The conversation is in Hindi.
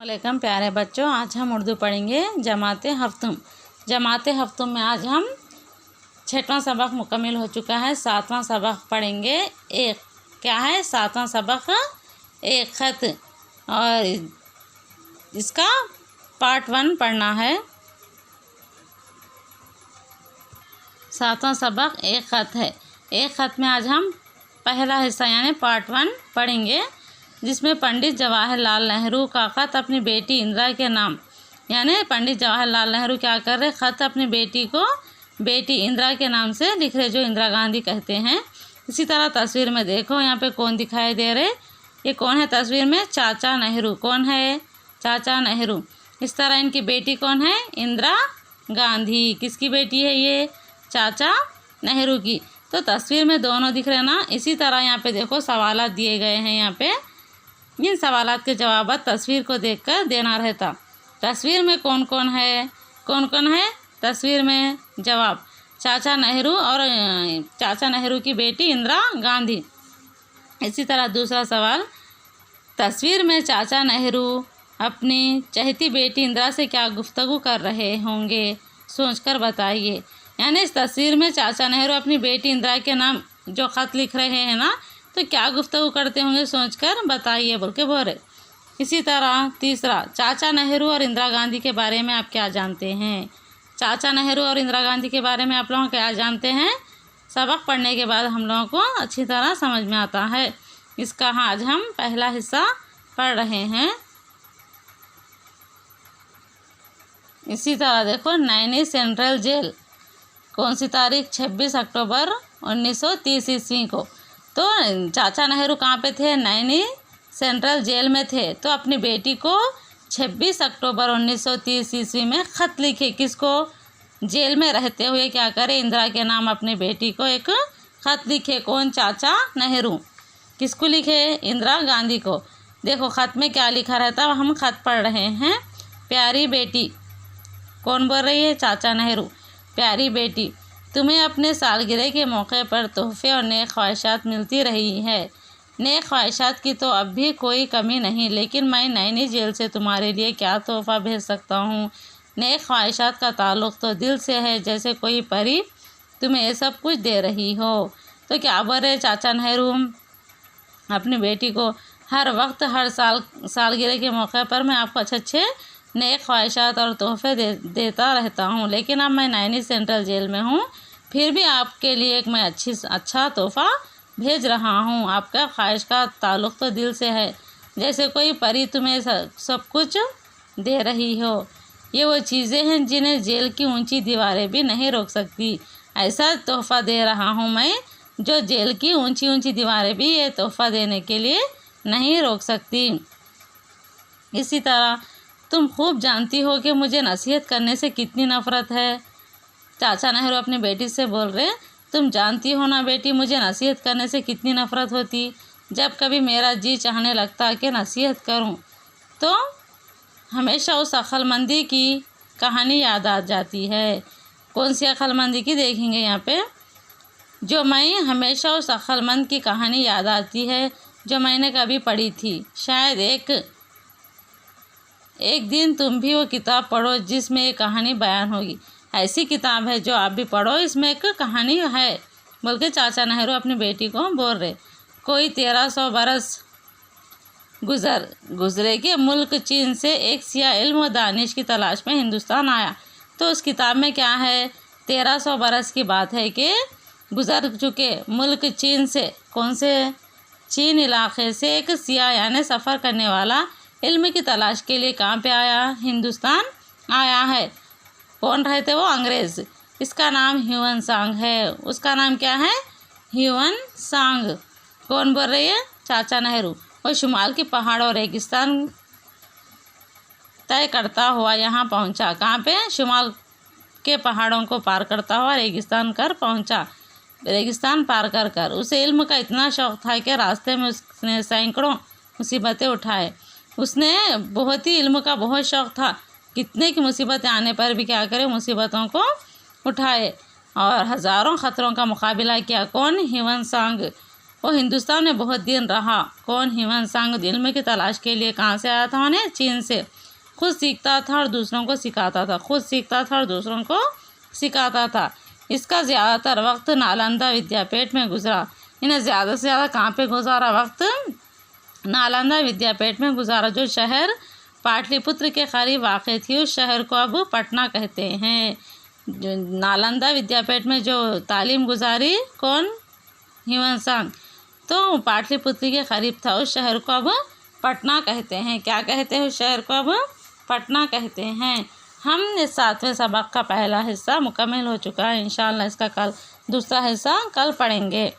वालेकुम प्यारे बच्चों, आज हम उर्दू पढ़ेंगे जमाते हफ्तुम। जमाते हफ्तुम में आज हम 6वां सबक मुकम्मल हो चुका है। 7वां सबक पढ़ेंगे। एक क्या है 7वां सबक? एक ख़त, और इसका पार्ट 1 पढ़ना है। 7वां सबक एक ख़त है। एक ख़त में आज हम पहला हिस्सा यानी पार्ट 1 पढ़ेंगे, जिसमें पंडित जवाहरलाल नेहरू का ख़त अपनी बेटी इंदिरा के नाम, यानी पंडित जवाहरलाल नेहरू क्या कर रहे, ख़त अपनी बेटी को बेटी इंदिरा के नाम से लिख रहे, जो इंदिरा गांधी कहते हैं। इसी तरह तस्वीर में देखो, यहाँ पे कौन दिखाई दे रहे, ये कौन है तस्वीर में? चाचा नेहरू। कौन है? चाचा नेहरू। इस तरह इनकी बेटी कौन है? इंदिरा गांधी। किसकी बेटी है ये? चाचा नेहरू की। तो तस्वीर में दोनों दिख रहे ना। इसी तरह यहाँ पे देखो सवालात दिए गए हैं। यहाँ पे इन सवालात के जवाब तस्वीर को देखकर देना रहता। तस्वीर में कौन कौन है? कौन कौन है तस्वीर में? जवाब चाचा नेहरू और चाचा नेहरू की बेटी इंदिरा गांधी। इसी तरह दूसरा सवाल, तस्वीर में चाचा नेहरू अपनी चहेती बेटी इंदिरा से क्या गुफ्तगू कर रहे होंगे, सोचकर बताइए। यानी इस तस्वीर में चाचा नेहरू अपनी बेटी इंदिरा के नाम जो ख़त लिख रहे हैं ना, तो क्या गुफ्तगू करते होंगे, सोचकर बताइए बोल के बोल रहे। इसी तरह तीसरा, चाचा नेहरू और इंदिरा गांधी के बारे में आप क्या जानते हैं? चाचा नेहरू और इंदिरा गांधी के बारे में आप लोग क्या जानते हैं? सबक पढ़ने के बाद हम लोगों को अच्छी तरह समझ में आता है। इसका आज हम पहला हिस्सा पढ़ रहे हैं। इसी तरह देखो, नैनी सेंट्रल जेल कौन सी तारीख? 26 अक्टूबर 1930 ईस्वी को। तो चाचा नेहरू कहाँ पे थे? नैनी सेंट्रल जेल में थे। तो अपनी बेटी को 26 अक्टूबर 1930 ईस्वी में ख़त लिखे। किसको? जेल में रहते हुए क्या करे, इंदिरा के नाम अपनी बेटी को एक ख़त लिखे। कौन? चाचा नेहरू। किसको लिखे? इंदिरा गांधी को। देखो ख़त में क्या लिखा रहता, हम ख़त पढ़ रहे हैं। प्यारी बेटी, कौन बोल रही है? चाचा नेहरू। प्यारी बेटी, तुम्हें अपने सालगिरह के मौके पर तोहफे और नेक ख्वाहिशात मिलती रही है। नेक ख्वाहिशात की तो अब भी कोई कमी नहीं, लेकिन मैं नैनी जेल से तुम्हारे लिए क्या तोहफ़ा भेज सकता हूँ। नेक ख्वाहिशात का ताल्लुक़ तो दिल से है, जैसे कोई परी तुम्हें ये सब कुछ दे रही हो। तो क्या बोल रहे चाचा नेहरू अपनी बेटी को, हर वक्त हर सालगिरह के मौके पर मैं आपको अच्छे अच्छे नेक ख्वाहिशात और तोहफे देता रहता हूँ, लेकिन अब मैं नैनी सेंट्रल जेल में हूँ, फिर भी आपके लिए एक मैं अच्छा तोहफ़ा भेज रहा हूँ। आपका ख्वाहिश का ताल्लुक़ तो दिल से है, जैसे कोई परी तुम्हें सब कुछ दे रही हो। ये वो चीज़ें हैं जिन्हें जेल की ऊंची दीवारें भी नहीं रोक सकती। ऐसा तोहफ़ा दे रहा हूँ मैं, जो जेल की ऊंची ऊंची दीवारें भी ये तोहफ़ा देने के लिए नहीं रोक सकती। इसी तरह तुम खूब जानती हो कि मुझे नसीहत करने से कितनी नफ़रत है। चाचा नेहरू अपनी बेटी से बोल रहे, तुम जानती हो ना बेटी, मुझे नसीहत करने से कितनी नफ़रत होती। जब कभी मेरा जी चाहने लगता कि नसीहत करूं, तो हमेशा उस अक्लमंदी की कहानी याद आ जाती है। कौन सी अक्लमंदी की? देखेंगे यहाँ पे, जो मैं हमेशा उस अक्लमंद की कहानी याद आती है जो मैंने कभी पढ़ी थी। शायद एक दिन तुम भी वो किताब पढ़ो जिसमें एक कहानी बयान होगी। ऐसी किताब है जो आप भी पढ़ो, इसमें एक कहानी है बोल के चाचा नेहरू अपनी बेटी को बोल रहे। कोई 1300 बरस गुजरे के मुल्क चीन से एक सिया इल्म व दानिश की तलाश में हिंदुस्तान आया। तो उस किताब में क्या है? 1300 बरस की बात है कि गुजर चुके मुल्क चीन से, कौन से? चीन इलाके से एक सिया यानी सफ़र करने वाला इल्म की तलाश के लिए कहाँ पे आया? हिंदुस्तान आया है। कौन रहते वो? अंग्रेज़। इसका नाम ह्यूएन सांग है। उसका नाम क्या है? ह्यूएन सांग। कौन बोल रही है? चाचा नेहरू। वो शुमाल के पहाड़ और रेगिस्तान तय करता हुआ यहाँ पहुँचा। कहाँ पे? शुमाल के पहाड़ों को पार करता हुआ रेगिस्तान कर पहुँचा। रेगिस्तान पार कर उसे इल्म का इतना शौक़ था कि रास्ते में उसने सैकड़ों मुसीबतें उठाए। उसने बहुत ही इल्म का बहुत शौक़ था, कितने की मुसीबतें आने पर भी क्या करे, मुसीबतों को उठाए और हज़ारों ख़तरों का मुकाबला किया। कौन? ह्यूएन सांग। वो हिंदुस्तान में बहुत दिन रहा। कौन? ह्यूएन सांग इल्म की तलाश के लिए कहाँ से आया था? उन्हें चीन से। खुद सीखता था और दूसरों को सिखाता था। खुद सीखता था और दूसरों को सिखाता था। इसका ज़्यादातर वक्त नालंदा विद्यापीठ में गुजरा। इन्हें ज़्यादा से ज़्यादा कहाँ पे गुजारा वक्त? नालंदा विद्यापीठ में गुजारा, जो शहर पाटलिपुत्र के करीब वाक़ थी। उस शहर को अब पटना कहते हैं। जो नालंदा विद्यापीठ में जो तालीम गुजारी, कौन? ह्यूएन सांग, तो पाटलिपुत्र के करीब था। उस शहर को अब पटना कहते हैं। क्या कहते हैं? उस शहर को अब पटना कहते हैं। हम इस 7वें सबक का पहला हिस्सा मुकम्मल हो चुका है। इंशाअल्लाह इसका कल दूसरा हिस्सा कल पढ़ेंगे।